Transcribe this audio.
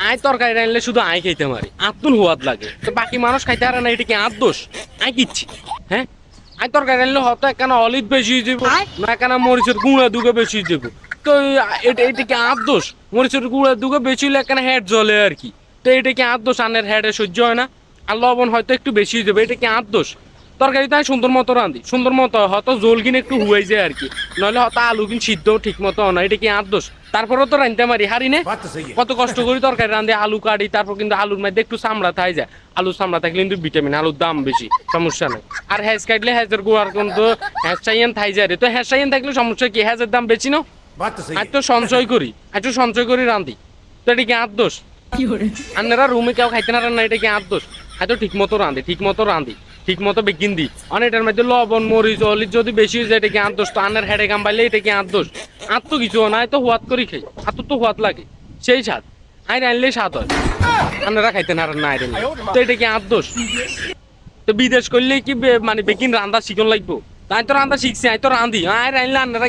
আয় তরকারি রানলে শুধু আয় খাইতে মারি আত্মন হুয়াদ লাগে তো বাকি মানুষ খাইতে পারে না, এটা কি আর দোষ? আয় কিচ্ছি হ্যাঁ, আয় তরকারি রানলে হয়তো একখানা অলিভ বেশি যাবো না, একখানা মরিচের গুঁড়া দুগে বেশি যাবো। তো এটা কি আর দোষ? মরিচের গুঁড়া দুগে বেশি হলে একখানা হেড জ্বলে আর কি। তো এটা কি আর দোষ? আনের হেডে সহ্য হয় না, আর লবণ হয়তো একটু বেশি যাবে, এটা কি আর দোষ? তরকারিতে আমি সুন্দর মতো রাঁধি, সুন্দর মতো হয়তো জোল কিনে একটু হুয়াই যায় আর কি, নইলে হয়তো আলু কিন সিদ্ধ ঠিক মতো না, এটা কি আর দোষ? তারপরেও তো রাঁধতে পারি, হারি নে কত কষ্ট করি তরকারি রাঁধে, আলু কাটি, তারপর কিন্তু আলুর মধ্যে একটু চামড়া থাই যায়, আলুর চামড়া থাকলে কিন্তু ভিটামিন, আলুর দাম বেশি, সমস্যা নেই। আর হ্যাজ কাটলে হ্যাজের গোয়ার কিন্তু হ্যাজ চাইয়েন থাই যায় রে, তো হ্যাজ চাইয়েন থাকলে সমস্যা কি? হ্যাজের দাম বেশি না, আজ তো সঞ্চয় করি, আজ তো সঞ্চয় করি রাঁধি, তো এটা কি আর দোষ? আপনারা রুমে কেউ খাইতে না রান্না, এটা কি আর দোষ? হয়তো ঠিক মতো রাঁধি, ঠিক মতো রাঁধি, ঠিক মতো বেগিন দিই, অনেকটার মধ্যে লবণ মরিচ অলিচ যদি বেশি হয়ে যায়, এটা কি আর দোষ? তো আন্নার হেডে কাম পাইলে এটা কি আর দোষ? আর তো কিছু না, তো হুয়াত করি খাই, আর তো হুয়াত লাগে, সেই স্বাদ আই রানলেই স্বাদ হয়, আপনারা খাইতে না রান্না আইরেন, তো এটা কি আর দোষ? তো বিদেশ করলে কি মানে বেগিন রান্না শিখন লাগবো? তাই তো রান্না শিখছি, আই তো রাঁধি, আয় রানলে আন্নারা